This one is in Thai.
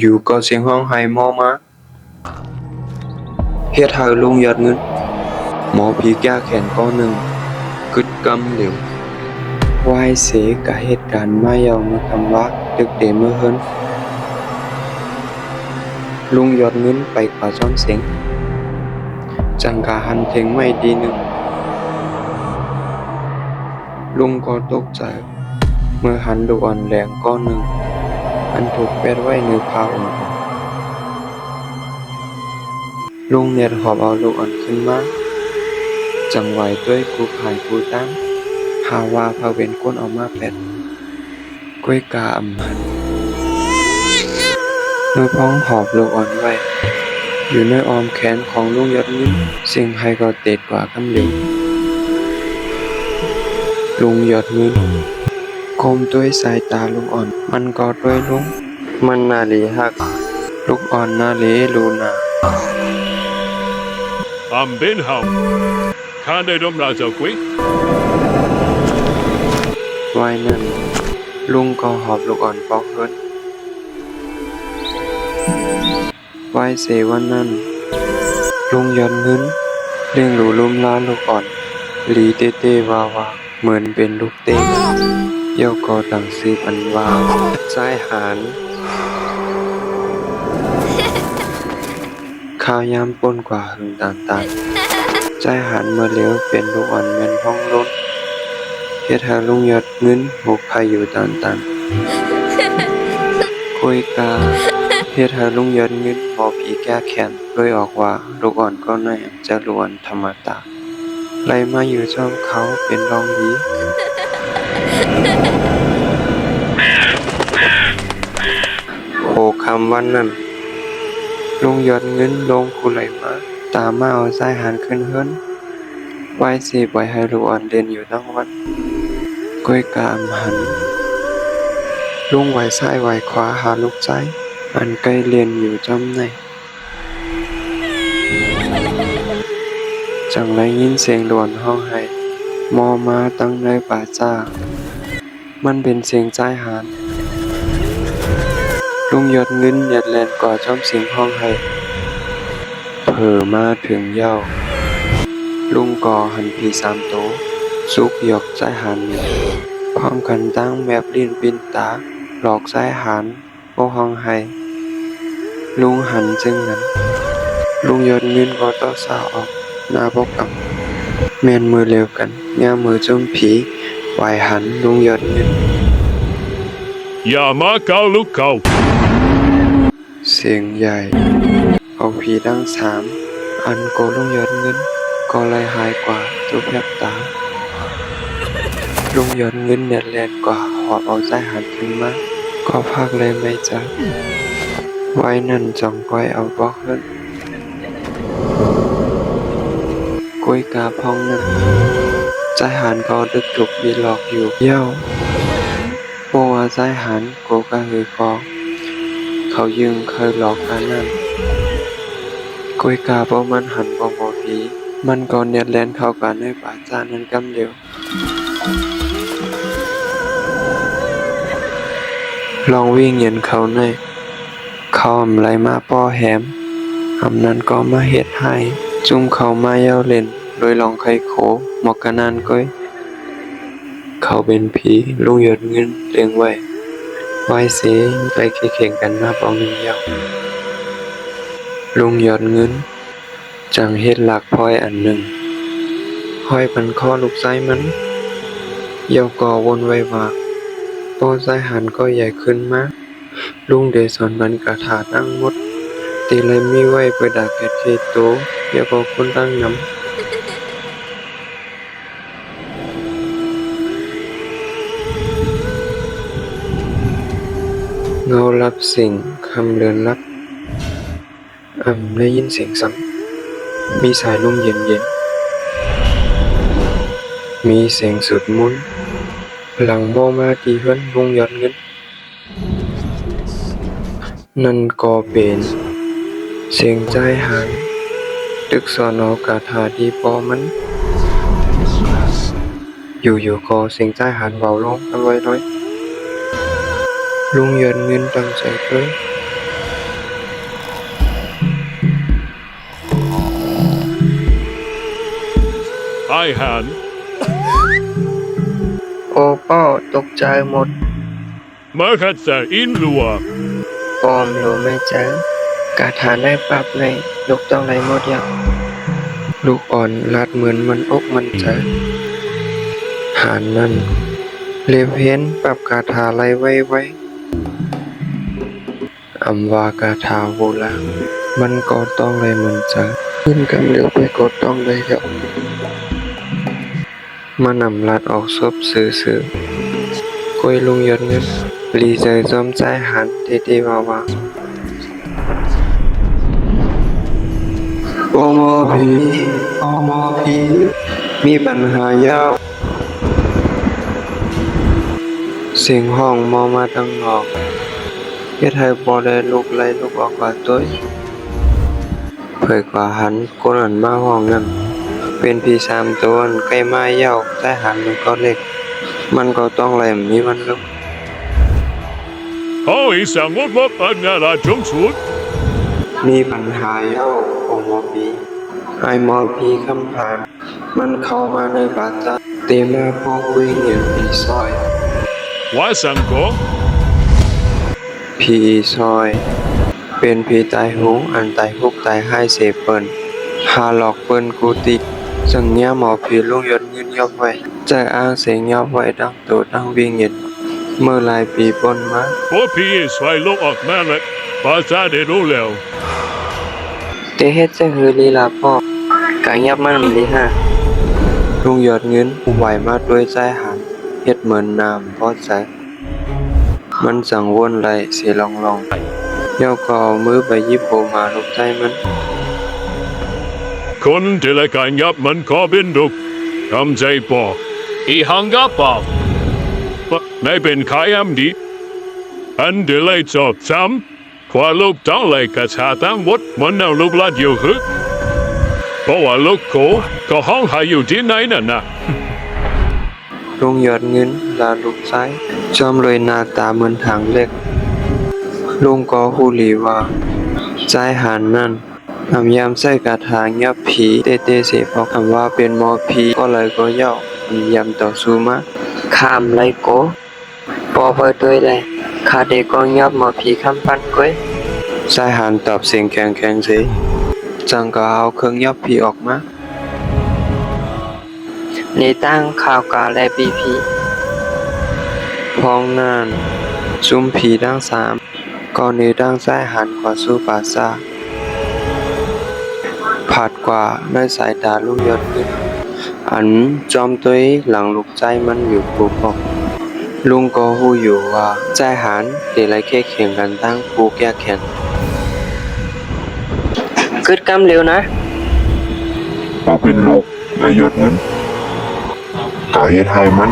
อยู่ๆก็เสียงร้องไห้หมอมาเฮ็ดให้ลุงยอดเงินหมอผีแก้แขนก้อนหนึ่งกึดกำเหลววายเสกะเหตุการณ์มาเยามาคำว่าดึกเดเมื่อเฮินลุงยอดเงินไปกว่าซ้อนเสียงจังกาหันเพลงไม่ดีหนึ่งลุงก็ตกใจเมื่อหันดูอ่อนแรงก้อนหนึ่งอันถูกแปดไว้ในผ้าอุ่นลุงเน็ตหอบเอาลูกอ่อนขึ้นมาจังไหวด้วยกูผายกูตั้งหาว่าพาเว้นก้นออกมาแปดก้วยกาอำหันเมื่อพ้องหอบลูกอ่อนไว้อยู่ในอ้อมแขนของลุงยอดเงินสิ่งให้ก็เต็ดกว่าคำเหลวลุงยอดเงินคมด้วยสายตาลูกอ่อนมันกอดด้วยลุงมันนาลีฮักลูกอ่อนนาลีลูนาเป็นเฮาข้าได้ร่มราเจ้ากุ้ยไว้นั่นลุงก็หอบลูกอ่อนปอกเฮินไว้เสวันนั้นลุงยอดเงินเลี้ยงหลูลุ่มล้านลูกอ่อนหลีเต้เต้วาวาเหมือนเป็นลูกเต้เย่าก็ต่างสืบอันว่าสายหารข้าวยามป้นกว่าหึงต่างๆใจหันมาเลี้ยวเป็นลูกอ่อนเงินห้องรถเฮ็ดให้ลุงยอดเงินหุบพาอยู่ต่างๆคุยกาเฮ็ดให้ลุงยอดเงินหอบผีแก้แขนโดยออกว่าลูกอ่อนก็ในจะล้วนธรรมตาไล่มาอยู่จอมเขาเป็นรองดีโหคำวันนั้นลุงยอดเงินลงคูไหลมาตามมาเอาสายหานขึ้นเฮิรนไว้สิปล่อยให้ลูกอ่อนเล่นอยู่ทั้งวันก้อยกามหันลุงไหวซ้ายไหวขวาหาลูกใจอันใกล้เรียนอยู่จำในจังได้ยินเสียงหลวนห้องไห้มอมาตั้งในป่าจ้ามันเป็นเสียงใจหานลุงยอดเงินเหยียดแลนก่อจอมเสียงห้องไห้เผอมาถึงเย้าลุงก่อหันผีสามโตสุกหยอกใจหานพร้อมกันตั้งแบบลิ้นปินตาหลอกใจหานโอห้องไห้ลุงหันจึงนั้นลุงยอดเงินก็ต่อสาวออกหน้าพกกับแม่นมือเร็วกันย่ามือจมผีไหวหันลุงยอดเงินอย่ามาเกาลูกเกาเสียงใหญ่เอาผีดังสามอันโกลุงยอดเงินก็เลยหายกว่าทุกแยบตาลุงยอดเงินเน็ตแลนกว่าหอบเอาใจหันขึ้นมาก็พักเลยไม่จักไว้นั่นจ้องก้อยเอาบอกเฮิรนก้อยกาพองนั่นใจหันก็ดึกถูกบีหลอกอยู่เย้าโปว่าใจหันโกกะหือฟองเขายึงเคยหลอกกันนั่นก้อยกาเพราะมันหันบองหมอผีมันก็เน็ตแลนเข้ากันในป่าจ้านั้นกำเดียวลองวิ่งเห็นเขาในเขาอำไรมาป้อแหมอำนั้นก็มาเฮ็ดให้จุ่มเขามาเย้าเล่นโดยลองไข่โขหมอกกะนานก้อยเขาเป็นผีลุงยอดเงินเลี้ยงไว้ไว้เสไปเข่งกันมาปองหนึ่งเย้าลุงยอดเงินจังเฮ็ดหลักพลอยอันหนึ่งห้อยพันคอลูกไส้มันเย้าก่อวนไว้ว่าพอสายหันก็ใหญ่ขึ้นมาลุงเดสอนมันกระถาตั้งหมดตีเลยมีไว้เปิดดาแกตเคโตอย่าบอกคนตั้งน้ำเงารับสิ่งคำเลือนลับ ได้ยินเสียงซ้ำมีสายลมเย็นๆมีเสียงสุดมุนหลังมองมาที่เฮือนลุงยอดเงินนั่นก็เป็นเสียงใจหางตึกสอนอกาถาดีปอมันอยู่ๆก็เสียงใจหันเบาลงตั้งไว้น้อยลุงยอดเงินตั้งใจเพิ่ม ไอ้หัน โอป้อตกใจหมด เมื่อขัดจะอินรัว ปอมหนูไม่เจอกาถาได้ปรับในลูกต้องไรหมดอย่างลูกอ่อนลัดเหมือนมันอกมันใจหานนั่นเรียบเห็นปรับกาถาไรไว้อำว่ากาถาโบราณมันก็ต้องไรเหมือนใจขึ้นกำเร็วไปก็ต้องได้ครับมานำลัดออกซบซื้อๆก้อยลุงยอดเงินลีใจจอมใจหันเตๆว่าโอมอพีมีปัญหายาวเสียงห้องมอมาตั้งนอกเฮ็ดให้บ่ได้ลุกไล่ลุกออกว่าตัวเผยกว่าหันคนอันมาห้องนั้นเป็นพี่สามตัวใกล้มายาวแต่หันมันก็เล็กมันก็ต้องไล่มีมันลุก เขาอีสังวดปัญญาลาจงสุด มีปัญหาเย้าโอมอพีไอมอพีคำถามมันเข้ามาในบาตาเตมาพอคุยเหนียวพีซอย ว่าสังก็ พีซอยเป็นพีตายหงอันตายฮุกตายให้เสเปินหาหลอกเปินกูติจังเนี้ยหมอพีลุงยศเงินยอบไว้ใจอ้างเสียงยอบไว้ดังโตดังวิ่งเงินเมื่อหลายปีปนมา พวกพี่สวยลูกออกมาเลยภาษาได้รู้แล้ว เตเฮ็ดจะฮือลีลาพ่อกะยับมันลีฮะลุงยอดเงินไหวมาด้วยใจหันเฮ็ดเหมือนน้ำพอใจมันสังวนไหลสิลองเย้าก็เอามือไปยิบโบมาลูกใจมัน คนที่ละการยับมันขอบินดุกทำใจปอกอีหังกับปอกในเป็นขายมดีอันเดลัยจอบซ้ำขวาลูกต้องเลยกระชาตั้งวดมันเอาลูกลาดอยู่ฮึเพราะว่าลูกโคก็ห้องหายอยู่ที่ไหนน่ะนะ ลุงยอดเงินลาลูกซ้ายจอมเลยหน้าตาเหมือนถังเหล็กลุงก็ฮู้หลีว่าใจหันนั่นอำยามใส่กระถางยับผีเตเสพอกคำว่าเป็นหมอผีก็เลยก็เย้าอำยามต่อสู้มาข้ามไลโกปอเปิดด้วยเลยข้าเด็กก็ยับหมอผีคำปั้นก้อยใจหันตอบเสียงแข็งๆสิจังก็เอาเครื่องยับผีออกมาในตั้งข่าวกาและปีพีพองนานซุ่มผีดังสามก็ในดังซ้ายหันกว่าสู้ปาซาผาดกว่าในสายตาลุงยศขึ้นอันจอมตัวหลังลูกใจมันอยู่ปูปอกลุงก็ฮู้อยู่ว่าใจหันเดลัยแค่เคียงกันตั้งปูแก้แขนกึดกำเร็วนะ พอเป็นโรคและยศเงินก็เฮ็ดให้มัน